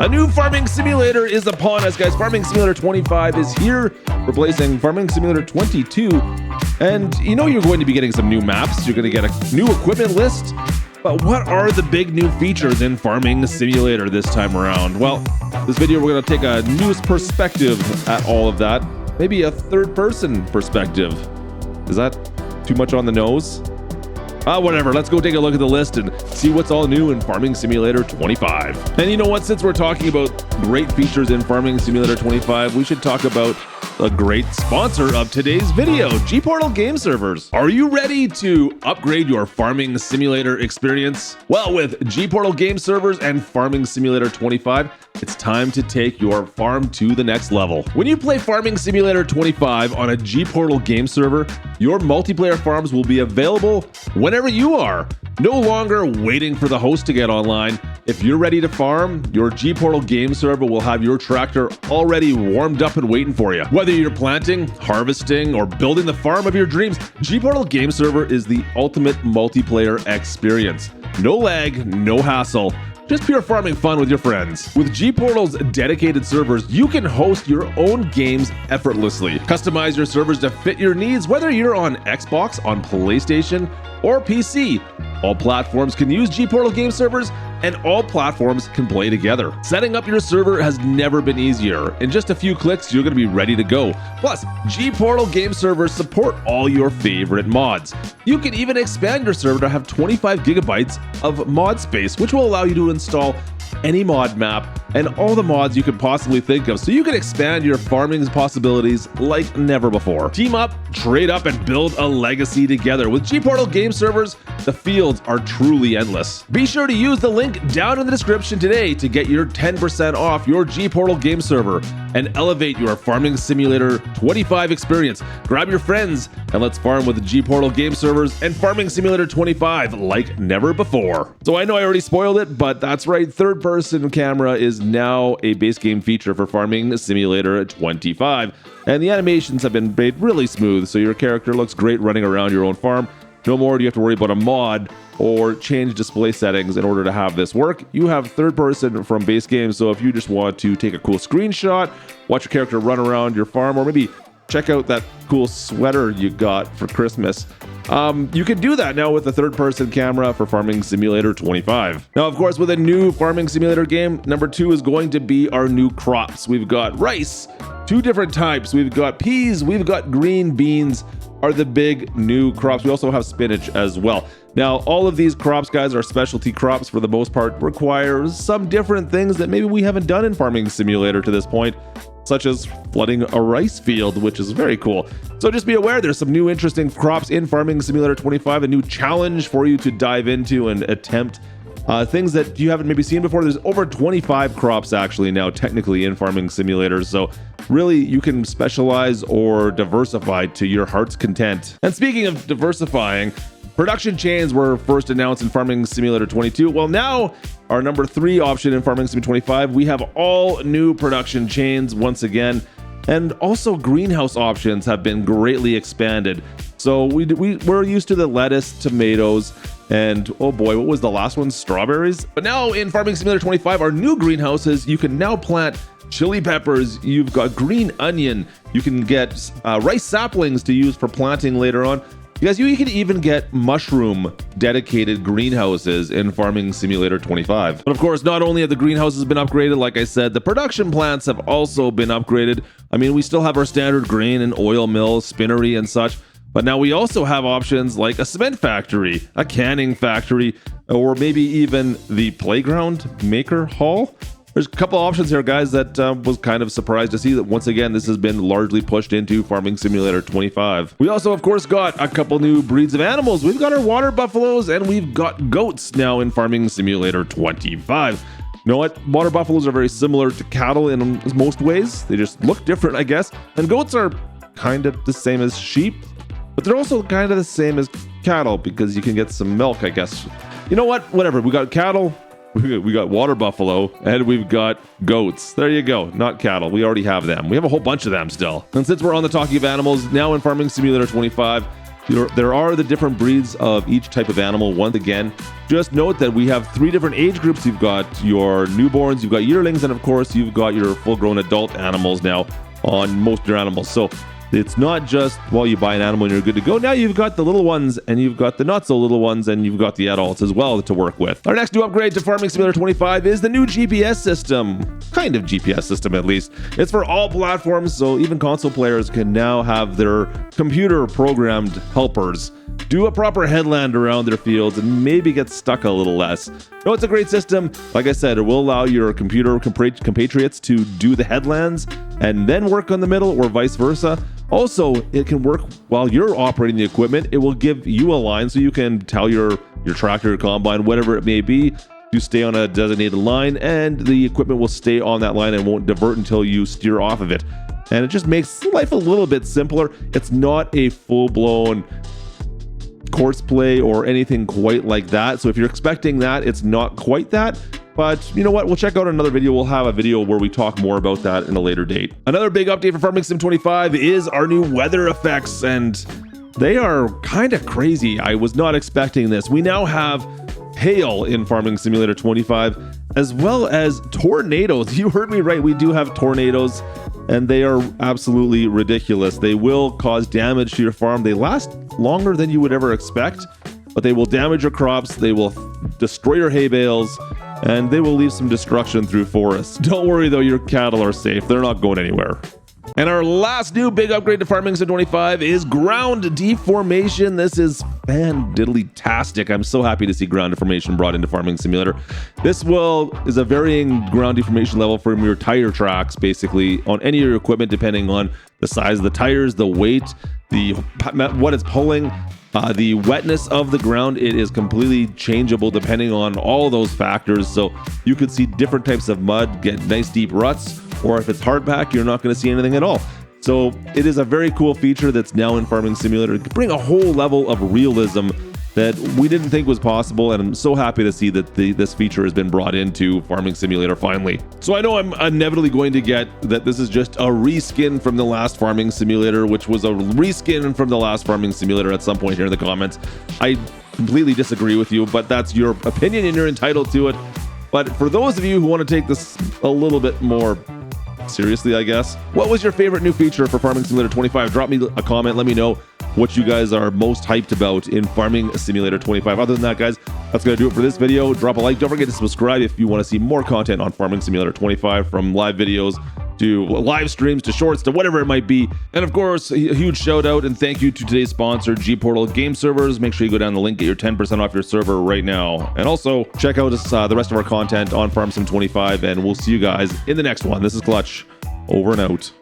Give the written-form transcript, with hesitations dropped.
A new farming simulator is upon us, guys. Farming Simulator 25 is here, replacing Farming Simulator 22. And you know you're going to be getting some new maps. You're going to get a new equipment list. But what are the big new features in Farming Simulator this time around? Well, this video we're going to take a new perspective at all of that. Maybe a third-person perspective. Is that too much on the nose? Whatever, let's go take a look at the list and see what's all new in Farming Simulator 25. And you know what, since we're talking about great features in Farming Simulator 25, we should talk about a great sponsor of today's video, GPORTAL game servers. Are you ready to upgrade your Farming Simulator experience? Well, with GPORTAL game servers and Farming Simulator 25, it's time to take your farm to the next level. When you play Farming Simulator 25 on a GPORTAL game server, your multiplayer farms will be available whenever you are. No longer waiting for the host to get online. If you're ready to farm, your GPORTAL game server will have your tractor already warmed up and waiting for you. Whether you're planting, harvesting, or building the farm of your dreams, GPORTAL game server is the ultimate multiplayer experience. No lag, no hassle. Just pure farming fun with your friends. With GPORTAL's dedicated servers, you can host your own games effortlessly. Customize your servers to fit your needs, whether you're on Xbox, on PlayStation, or PC. All platforms can use GPORTAL game servers, and all platforms can play together. Setting up your server has never been easier. In just a few clicks, you're going to be ready to go. Plus, GPORTAL game servers support all your favorite mods. You can even expand your server to have 25 gigabytes of mod space, which will allow you to install any mod map and all the mods you could possibly think of, so you can expand your farming possibilities like never before. Team up, trade up, and build a legacy together. With GPORTAL game servers, the fields are truly endless. Be sure to use the link down in the description today to get your 10% off your GPORTAL game server and elevate your Farming Simulator 25 experience. Grab your friends and let's farm with GPORTAL game servers and Farming Simulator 25 like never before. So I know I already spoiled it, but that's right, third-person camera is now a base game feature for Farming Simulator 25. And the animations have been made really smooth, so your character looks great running around your own farm. No more do you have to worry about a mod or change display settings in order to have this work. You have third person from base game, so if you just want to take a cool screenshot, watch your character run around your farm, or maybe check out that cool sweater you got for Christmas, you can do that now with the third-person camera for Farming Simulator 25. Now, of course, with a new Farming Simulator game, number 2 is going to be our new crops. We've got rice, 2 different types. We've got peas, we've got green beans are the big new crops. We also have spinach as well. Now, all of these crops, guys, are specialty crops for the most part, require some different things that maybe we haven't done in Farming Simulator to this point, such as flooding a rice field, which is very cool. So just be aware, there's some new interesting crops in Farming Simulator 25, a new challenge for you to dive into and attempt things that you haven't maybe seen before. There's over 25 crops actually now technically in Farming Simulator, so really you can specialize or diversify to your heart's content. And speaking of diversifying, production chains were first announced in Farming Simulator 22. Well, now our number 3 option in Farming Simulator 25, we have all new production chains once again, and also greenhouse options have been greatly expanded. So we're used to the lettuce, tomatoes, and oh boy, what was the last one? Strawberries? But now in Farming Simulator 25, our new greenhouses, you can now plant chili peppers, you've got green onion, you can get rice saplings to use for planting later on. You guys, you can even get mushroom dedicated greenhouses in Farming Simulator 25. But of course, not only have the greenhouses been upgraded, like I said, the production plants have also been upgraded. I mean, we still have our standard grain and oil mill, spinnery and such, but now we also have options like a cement factory, a canning factory, or maybe even the playground maker hall. There's a couple options here, guys, that was kind of surprised to see that once again this has been largely pushed into Farming Simulator 25. We also, of course, got a couple new breeds of animals. We've got our water buffaloes and we've got goats now in Farming Simulator 25. You know what? Water buffaloes are very similar to cattle in most ways. They just look different, I guess. And goats are kind of the same as sheep, but they're also kind of the same as cattle because you can get some milk, I guess. You know what? Whatever. We got cattle. We got water buffalo, and we've got goats. There you go. Not cattle. We already have them. We have a whole bunch of them still. And since we're on the talking of animals, now in Farming Simulator 25, There are the different breeds of each type of animal. Once again, just note that we have 3 different age groups. You've got your newborns, you've got yearlings, and of course, you've got your full-grown adult animals now on most of your animals. So it's not just, well, you buy an animal and you're good to go. Now you've got the little ones and you've got the not so little ones and you've got the adults as well to work with. Our next new upgrade to Farming Simulator 25 is the new GPS system. Kind of GPS system, at least. It's for all platforms, so even console players can now have their computer programmed helpers do a proper headland around their fields and maybe get stuck a little less. No, it's a great system. Like I said, it will allow your computer compatriots to do the headlands and then work on the middle or vice versa. Also, it can work while you're operating the equipment. It will give you a line so you can tell your tractor, your combine, whatever it may be, to stay on a designated line, and the equipment will stay on that line and won't divert until you steer off of it. And it just makes life a little bit simpler. It's not a full-blown course play or anything quite like that. So if you're expecting that, it's not quite that. But you know what? We'll check out another video. We'll have a video where we talk more about that in a later date. Another big update for Farming Sim 25 is our new weather effects, and they are kind of crazy. I was not expecting this. We now have hail in Farming Simulator 25, as well as tornadoes. You heard me right. We do have tornadoes, and they are absolutely ridiculous. They will cause damage to your farm. They last longer than you would ever expect, but they will damage your crops. They will destroy your hay bales, and they will leave some destruction through forests. Don't worry though, your cattle are safe. They're not going anywhere. And our last new big upgrade to Farming Sim 25 is ground deformation. This is fan-diddly-tastic. I'm so happy to see ground deformation brought into Farming Simulator. This is a varying ground deformation level from your tire tracks, basically, on any of your equipment, depending on the size of the tires, the weight, what it's pulling, the wetness of the ground. It is completely changeable depending on all those factors. So you could see different types of mud get nice deep ruts, or if it's hardpack, you're not going to see anything at all. So it is a very cool feature that's now in Farming Simulator. It can bring a whole level of realism that we didn't think was possible, and I'm so happy to see that this feature has been brought into Farming Simulator finally. So I know I'm inevitably going to get that this is just a reskin from the last Farming Simulator, which was a reskin from the last Farming Simulator at some point here in the comments. I completely disagree with you, but that's your opinion and you're entitled to it. But for those of you who want to take this a little bit more seriously, I guess, what was your favorite new feature for Farming Simulator 25? Drop me a comment. Let me know what you guys are most hyped about in Farming Simulator 25. Other than that, guys, that's going to do it for this video. Drop a like. Don't forget to subscribe if you want to see more content on Farming Simulator 25, from live videos to live streams to shorts to whatever it might be. And of course, a huge shout out and thank you to today's sponsor, GPORTAL Game Servers. Make sure you go down the link, get your 10% off your server right now. And also check out the rest of our content on Farm Sim 25, and we'll see you guys in the next one. This is Klutch, over and out.